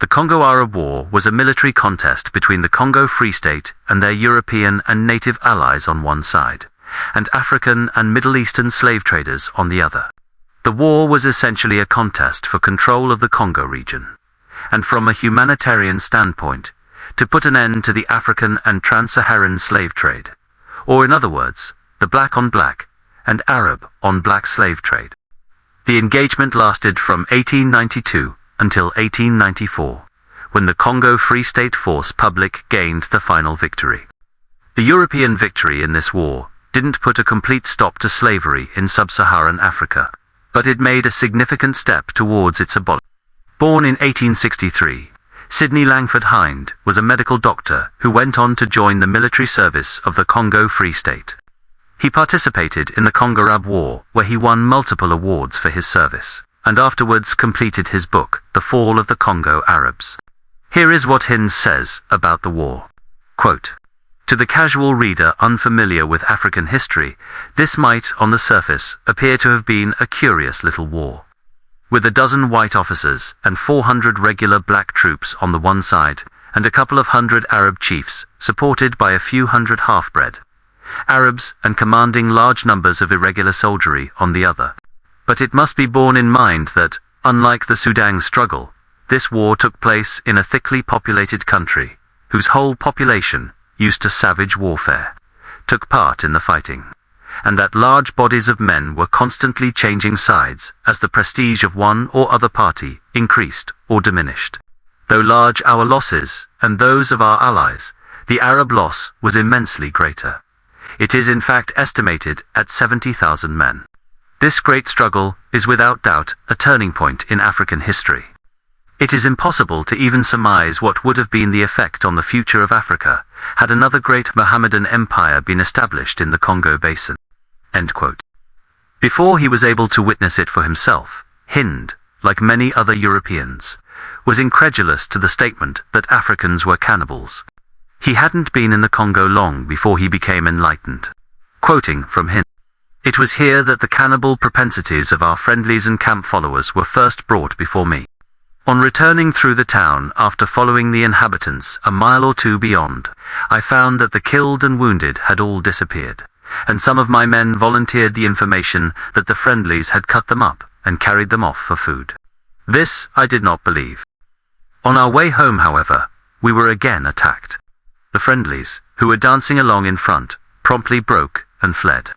The Congo-Arab War was a military contest between the Congo Free State and their European and native allies on one side, and African and Middle Eastern slave traders on the other. The war was essentially a contest for control of the Congo region, and from a humanitarian standpoint, to put an end to the African and trans-Saharan slave trade, or in other words, the black-on-black and Arab-on-black slave trade. The engagement lasted from 1892 until 1894, when the Congo Free State Force Public gained the final victory. The European victory in this war didn't put a complete stop to slavery in sub-Saharan Africa, but it made a significant step towards its abolition. Born in 1863, Sidney Lagford was a medical doctor who went on to join the military service of the Congo Free State. He participated in the Congo-Arab War, where he won multiple awards for his service, and afterwards completed his book, The Fall of the Congo Arabs. Here is what Hind says about the war. Quote, "To the casual reader unfamiliar with African history, this might, on the surface, appear to have been a curious little war. With a dozen white officers and 400 regular black troops on the one side, and a couple of hundred Arab chiefs, supported by a few hundred half-bred Arabs and commanding large numbers of irregular soldiery on the other. But it must be borne in mind that, unlike the Sudan struggle, this war took place in a thickly populated country, whose whole population, used to savage warfare, took part in the fighting, and that large bodies of men were constantly changing sides as the prestige of one or other party increased or diminished. Though large our losses, and those of our allies, the Arab loss was immensely greater. It is in fact estimated at 70,000 men. This great struggle is without doubt a turning point in African history. It is impossible to even surmise what would have been the effect on the future of Africa had another great Mohammedan empire been established in the Congo Basin." End quote. Before he was able to witness it for himself, Hind, like many other Europeans, was incredulous to the statement that Africans were cannibals. He hadn't been in the Congo long before he became enlightened. Quoting from Hind, "It was here that the cannibal propensities of our friendlies and camp followers were first brought before me. On returning through the town after following the inhabitants a mile or two beyond, I found that the killed and wounded had all disappeared, and some of my men volunteered the information that the friendlies had cut them up and carried them off for food. This I did not believe. On our way home, however, we were again attacked. The friendlies, who were dancing along in front, promptly broke and fled,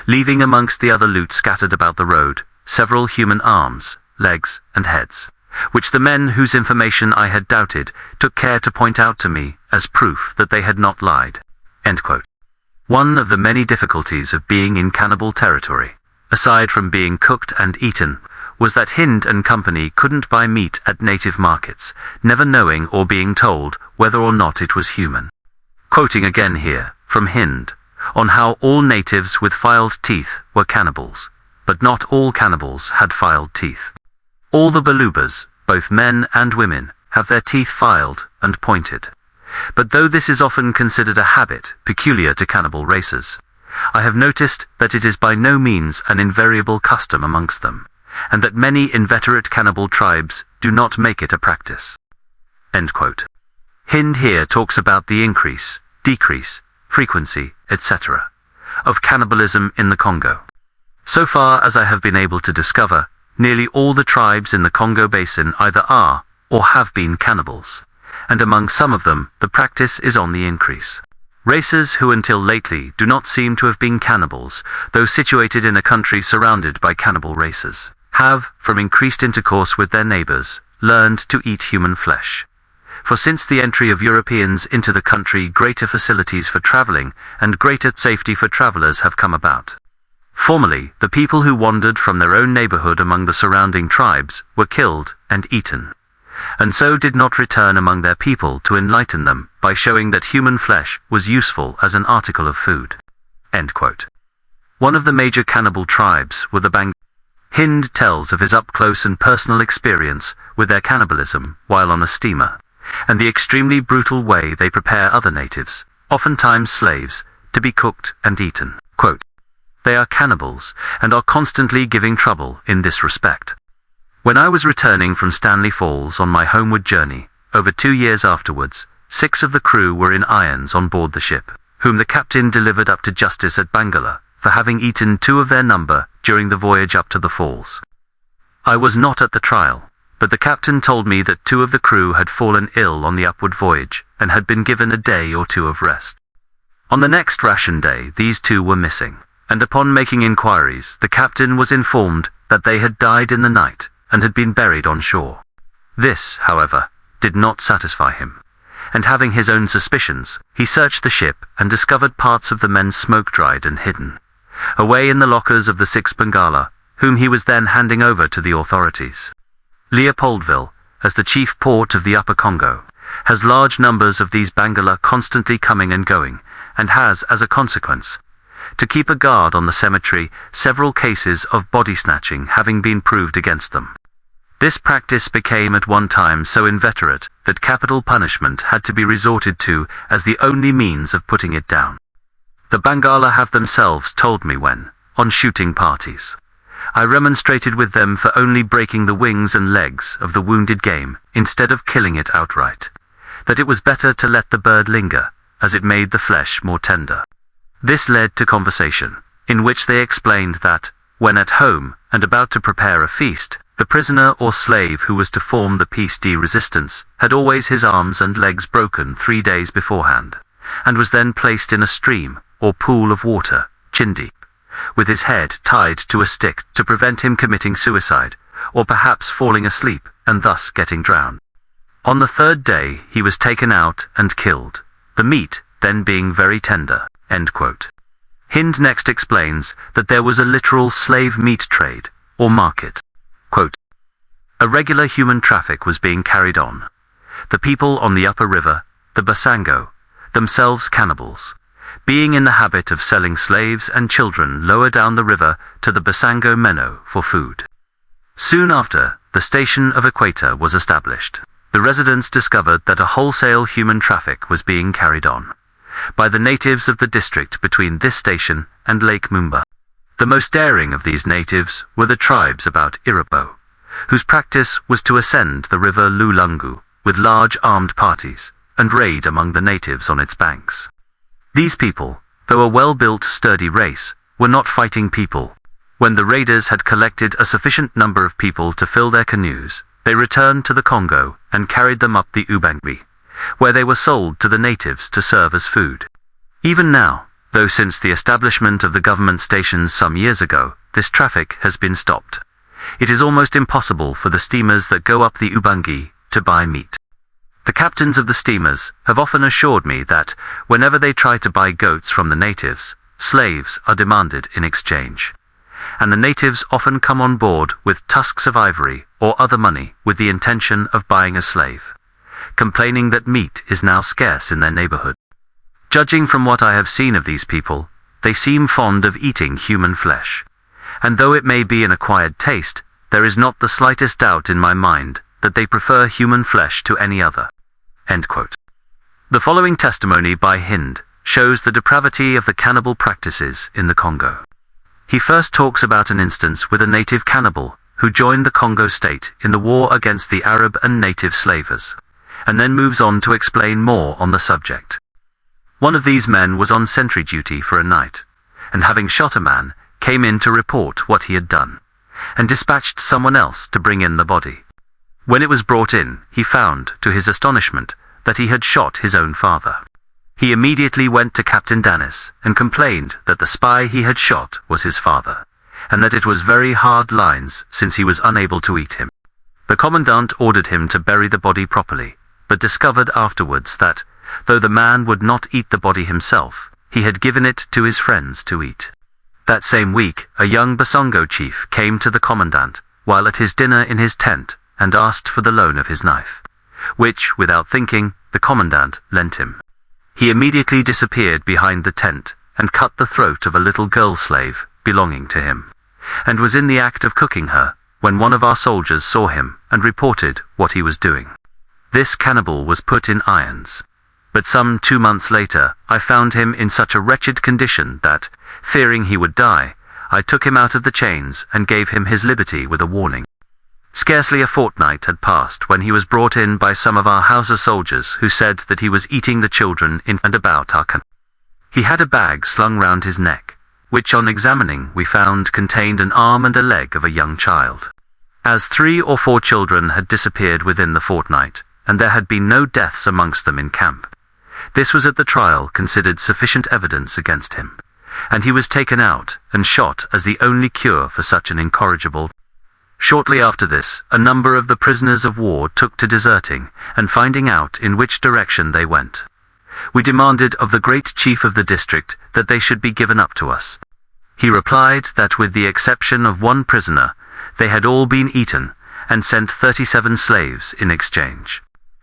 leaving amongst the other loot scattered about the road several human arms, legs, and heads, which the men whose information I had doubted took care to point out to me as proof that they had not lied." End quote. One of the many difficulties of being in cannibal territory, aside from being cooked and eaten, was that Hind and company couldn't buy meat at native markets, never knowing or being told whether or not it was human. Quoting again here, from Hind, on how all natives with filed teeth were cannibals, but not all cannibals had filed teeth. All the Balubas, both men and women, have their teeth filed and pointed. But though this is often considered a habit peculiar to cannibal races, I have noticed that it is by no means an invariable custom amongst them, and that many inveterate cannibal tribes do not make it a practice." End quote. Hind here talks about the increase, decrease, frequency, etc., of cannibalism in the Congo. So far as I have been able to discover, nearly all the tribes in the Congo Basin either are or have been cannibals, and among some of them the practice is on the increase. Races who until lately do not seem to have been cannibals, though situated in a country surrounded by cannibal races, have, from increased intercourse with their neighbors, learned to eat human flesh. For since the entry of Europeans into the country, greater facilities for traveling and greater safety for travelers have come about. Formerly, the people who wandered from their own neighborhood among the surrounding tribes were killed and eaten, and so did not return among their people to enlighten them by showing that human flesh was useful as an article of food." End quote. One of the major cannibal tribes were the Bang. Hind tells of his up-close and personal experience with their cannibalism while on a steamer, and the extremely brutal way they prepare other natives, oftentimes slaves, to be cooked and eaten. Quote, "They are cannibals, and are constantly giving trouble in this respect. When I was returning from Stanley Falls on my homeward journey, over 2 years afterwards, 6 of the crew were in irons on board the ship, whom the captain delivered up to justice at Bangala, for having eaten 2 of their number during the voyage up to the falls. I was not at the trial, but the captain told me that 2 of the crew had fallen ill on the upward voyage, and had been given a day or 2 of rest. On the next ration day these 2 were missing, and upon making inquiries the captain was informed that they had died in the night, and had been buried on shore. This, however, did not satisfy him, and having his own suspicions, he searched the ship and discovered parts of the men smoke-dried and hidden, away in the lockers of the 6 Bangala, whom he was then handing over to the authorities. Leopoldville, as the chief port of the Upper Congo, has large numbers of these Bangala constantly coming and going, and has, as a consequence, to keep a guard on the cemetery, several cases of body snatching having been proved against them. This practice became at one time so inveterate that capital punishment had to be resorted to as the only means of putting it down. The Bangala have themselves told me when, on shooting parties, I remonstrated with them for only breaking the wings and legs of the wounded game instead of killing it outright, that it was better to let the bird linger, as it made the flesh more tender. This led to conversation, in which they explained that, when at home and about to prepare a feast, the prisoner or slave who was to form the piece de resistance had always his arms and legs broken 3 days beforehand, and was then placed in a stream or pool of water, chin-deep, with his head tied to a stick to prevent him committing suicide, or perhaps falling asleep and thus getting drowned. On the 3rd day he was taken out and killed, the meat then being very tender." End quote. Hind next explains that there was a literal slave meat trade, or market. Quote, "A regular human traffic was being carried on. The people on the upper river, the Basango, themselves cannibals, being in the habit of selling slaves and children lower down the river to the Basango Meno for food. Soon after, the station of Equator was established. The residents discovered that a wholesale human traffic was being carried on by the natives of the district between this station and Lake Mumba. The most daring of these natives were the tribes about Irabo, whose practice was to ascend the river Lulungu with large armed parties and raid among the natives on its banks. These people, though a well-built, sturdy race, were not fighting people. When the raiders had collected a sufficient number of people to fill their canoes, they returned to the Congo and carried them up the Ubangi, where they were sold to the natives to serve as food. Even now, though since the establishment of the government stations some years ago, this traffic has been stopped, it is almost impossible for the steamers that go up the Ubangi to buy meat. The captains of the steamers have often assured me that, whenever they try to buy goats from the natives, slaves are demanded in exchange, and the natives often come on board with tusks of ivory or other money with the intention of buying a slave, complaining that meat is now scarce in their neighborhood. Judging from what I have seen of these people, they seem fond of eating human flesh, and though it may be an acquired taste, there is not the slightest doubt in my mind that they prefer human flesh to any other." End quote. The following testimony by Hind shows the depravity of the cannibal practices in the Congo. He first talks about an instance with a native cannibal who joined the Congo state in the war against the Arab and native slavers, and then moves on to explain more on the subject. One of these men was on sentry duty for a night, and having shot a man, came in to report what he had done, and dispatched someone else to bring in the body. When it was brought in, he found, to his astonishment, that he had shot his own father. He immediately went to Captain Danis and complained that the spy he had shot was his father, and that it was very hard lines since he was unable to eat him. The commandant ordered him to bury the body properly, but discovered afterwards that, though the man would not eat the body himself, he had given it to his friends to eat. That same week, a young Basongo chief came to the commandant while at his dinner in his tent and asked for the loan of his knife, which, without thinking, the commandant lent him. He immediately disappeared behind the tent and cut the throat of a little girl slave belonging to him, and was in the act of cooking her when one of our soldiers saw him and reported what he was doing. This cannibal was put in irons, but some 2 months later I found him in such a wretched condition that, fearing he would die, I took him out of the chains and gave him his liberty with a warning. Scarcely a fortnight had passed when he was brought in by some of our Hausa soldiers who said that he was eating the children in and about our camp. He had a bag slung round his neck, which on examining we found contained an arm and a leg of a young child. As 3 or 4 children had disappeared within the fortnight, and there had been no deaths amongst them in camp, this was at the trial considered sufficient evidence against him, and he was taken out and shot as the only cure for such an incorrigible. Shortly after this, a number of the prisoners of war took to deserting and finding out in which direction they went. We demanded of the great chief of the district that they should be given up to us. He replied that with the exception of 1 prisoner, they had all been eaten, and sent 37 slaves in exchange.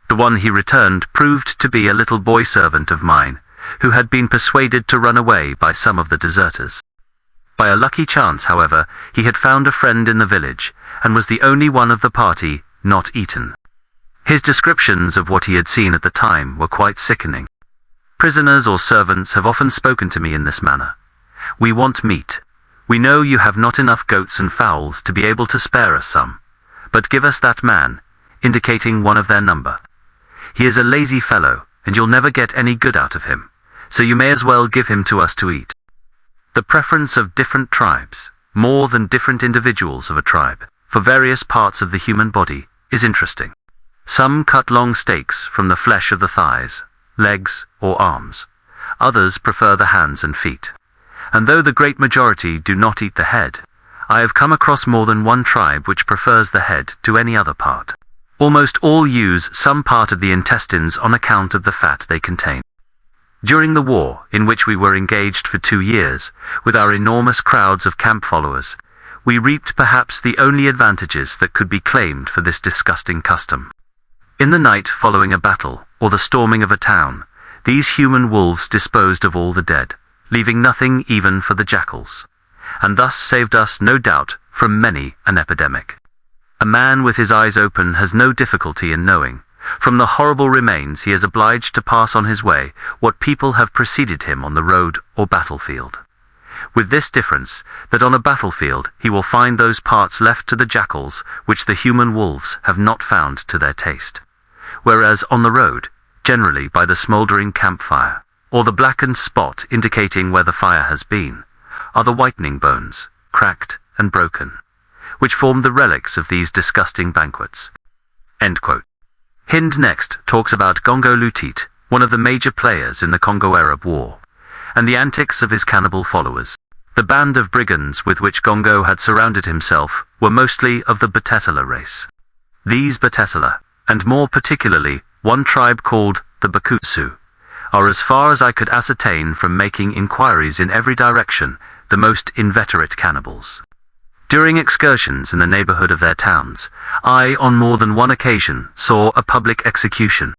The one he returned proved to be a little boy servant of mine, who had been persuaded to run away by some of the deserters. By a lucky chance, however, he had found a friend in the village, and was the only one of the party not eaten. His descriptions of what he had seen at the time were quite sickening. Prisoners or servants have often spoken to me in this manner. "We want meat. We know you have not enough goats and fowls to be able to spare us some, but give us that man," indicating one of their number. "He is a lazy fellow, and you'll never get any good out of him, so you may as well give him to us to eat." The preference of different tribes, more than different individuals of a tribe, for various parts of the human body is interesting. Some cut long steaks from the flesh of the thighs, legs, or arms. Others prefer the hands and feet. And though the great majority do not eat the head, I have come across more than one tribe which prefers the head to any other part. Almost all use some part of the intestines on account of the fat they contain. During the war, in which we were engaged for 2 years, with our enormous crowds of camp followers, we reaped perhaps the only advantages that could be claimed for this disgusting custom. In the night following a battle, or the storming of a town, these human wolves disposed of all the dead, leaving nothing even for the jackals, and thus saved us, no doubt, from many an epidemic. A man with his eyes open has no difficulty in knowing, from the horrible remains he is obliged to pass on his way, what people have preceded him on the road or battlefield. With this difference, that on a battlefield he will find those parts left to the jackals which the human wolves have not found to their taste, whereas on the road, generally by the smouldering campfire, or the blackened spot indicating where the fire has been, are the whitening bones, cracked and broken, which formed the relics of these disgusting banquets." End quote. Hind next talks about Gongo Lutit, one of the major players in the Congo-Arab War, and the antics of his cannibal followers. The band of brigands with which Gongo had surrounded himself were mostly of the Batetela race. These Batetela, and more particularly one tribe called the Bakutsu, are, as far as I could ascertain from making inquiries in every direction, the most inveterate cannibals. During excursions in the neighborhood of their towns, I on more than one occasion saw a public execution.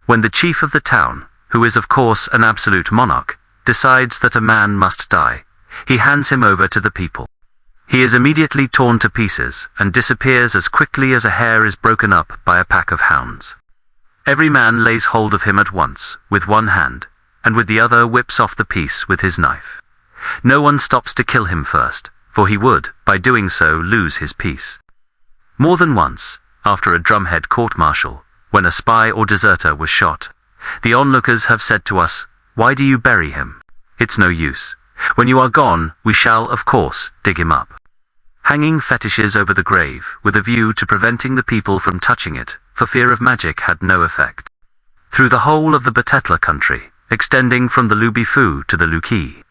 When the chief of the town, who is of course an absolute monarch, decides that a man must die, he hands him over to the people. He is immediately torn to pieces and disappears as quickly as a hare is broken up by a pack of hounds. Every man lays hold of him at once, with one hand, and with the other whips off the piece with his knife. No one stops to kill him first, for he would, by doing so, lose his peace. More than once, after a drumhead court-martial, when a spy or deserter was shot, the onlookers have said to us, "Why do you bury him? It's no use. When you are gone, we shall, of course, dig him up." Hanging fetishes over the grave, with a view to preventing the people from touching it, for fear of magic, had no effect. Through the whole of the Batetla country, extending from the Lubifu to the Luki,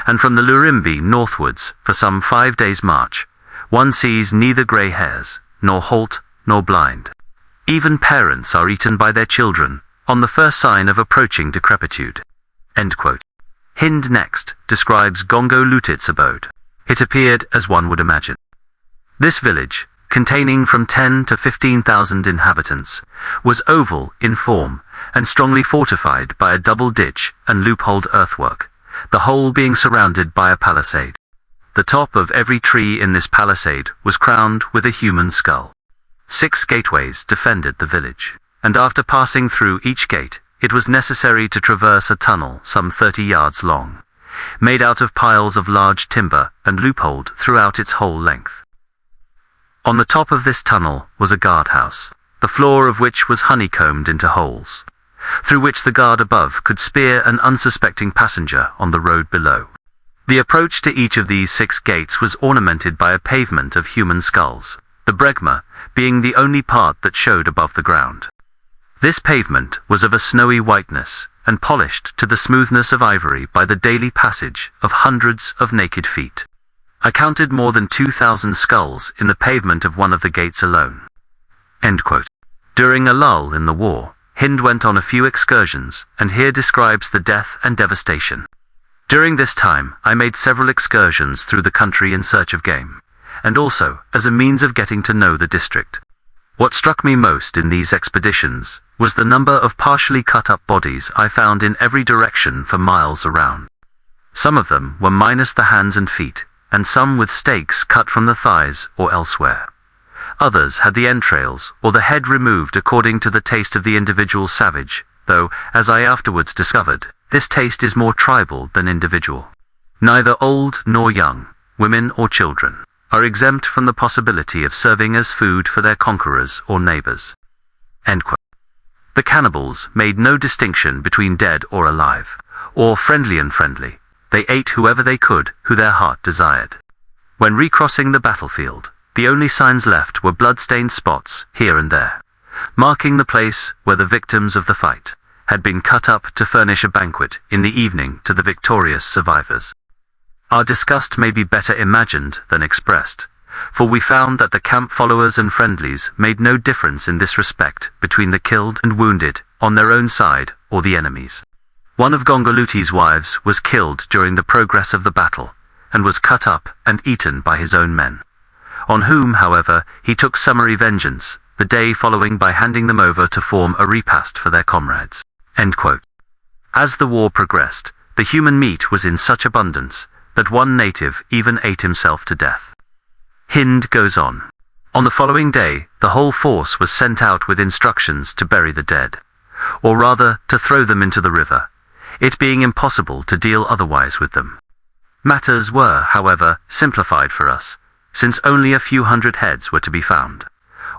and from the Lurimbi northwards for some 5 days' march, one sees neither grey hairs, nor halt, nor blind. Even parents are eaten by their children, on the first sign of approaching decrepitude. End quote. Hind next describes Gongo Lutit's abode. It appeared as one would imagine. This village, containing from 10 to 15,000 inhabitants, was oval in form and strongly fortified by a double ditch and loopholed earthwork, the whole being surrounded by a palisade. The top of every tree in this palisade was crowned with a human skull. 6 gateways defended the village, and after passing through each gate, it was necessary to traverse a tunnel some 30 yards long, made out of piles of large timber and loopholed throughout its whole length. On the top of this tunnel was a guardhouse, the floor of which was honeycombed into holes, through which the guard above could spear an unsuspecting passenger on the road below. The approach to each of these 6 gates was ornamented by a pavement of human skulls, the bregma being the only part that showed above the ground. This pavement was of a snowy whiteness, and polished to the smoothness of ivory by the daily passage of hundreds of naked feet. I counted more than 2,000 skulls in the pavement of one of the gates alone." End quote. During a lull in the war, Hind went on a few excursions, and here describes the death and devastation. "During this time, I made several excursions through the country in search of game, and also as a means of getting to know the district. What struck me most in these expeditions was the number of partially cut-up bodies I found in every direction for miles around. Some of them were minus the hands and feet, and some with stakes cut from the thighs or elsewhere. Others had the entrails or the head removed according to the taste of the individual savage, though, as I afterwards discovered, this taste is more tribal than individual. Neither old nor young, women or children, are exempt from the possibility of serving as food for their conquerors or neighbors." End quote. The cannibals made no distinction between dead or alive, or friendly and friendly. They ate whoever they could, who their heart desired. When recrossing the battlefield, the only signs left were blood-stained spots here and there, marking the place where the victims of the fight had been cut up to furnish a banquet in the evening to the victorious survivors. Our disgust may be better imagined than expressed, for we found that the camp followers and friendlies made no difference in this respect between the killed and wounded, on their own side or the enemy's. One of Gongoluti's wives was killed during the progress of the battle, and was cut up and eaten by his own men, on whom, however, he took summary vengeance the day following by handing them over to form a repast for their comrades." End quote. As the war progressed, the human meat was in such abundance that one native even ate himself to death. Hind goes on. "On the following day, the whole force was sent out with instructions to bury the dead, or rather to throw them into the river, it being impossible to deal otherwise with them. Matters were, however, simplified for us, since only a few hundred heads were to be found,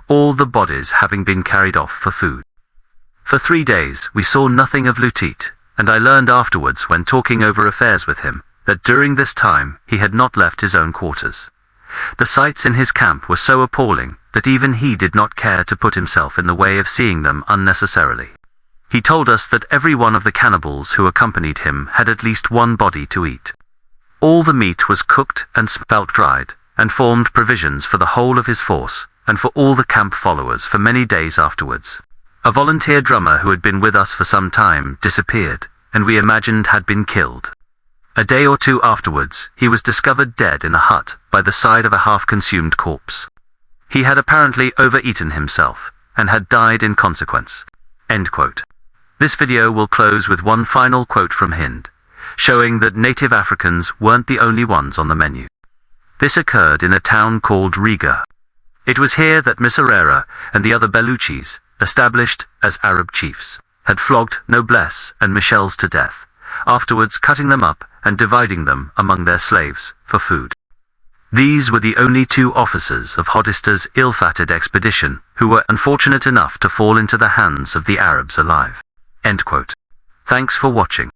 all the bodies having been carried off for food. For 3 days we saw nothing of Lutit, and I learned afterwards when talking over affairs with him, that during this time he had not left his own quarters. The sights in his camp were so appalling that even he did not care to put himself in the way of seeing them unnecessarily. He told us that every one of the cannibals who accompanied him had at least one body to eat. All the meat was cooked and spelt-dried, and formed provisions for the whole of his force, and for all the camp followers for many days afterwards. A volunteer drummer who had been with us for some time disappeared, and we imagined had been killed. A day or 2 afterwards, he was discovered dead in a hut by the side of a half-consumed corpse. He had apparently overeaten himself, and had died in consequence." End quote. This video will close with one final quote from Hind, showing that native Africans weren't the only ones on the menu. This occurred in a town called Riga. It was here that Miserere and the other Beluchis, established as Arab chiefs, had flogged noblesse and Michels to death, afterwards cutting them up and dividing them among their slaves for food. These were the only 2 officers of Hodista's ill-fated expedition who were unfortunate enough to fall into the hands of the Arabs alive. End quote. Thanks for watching.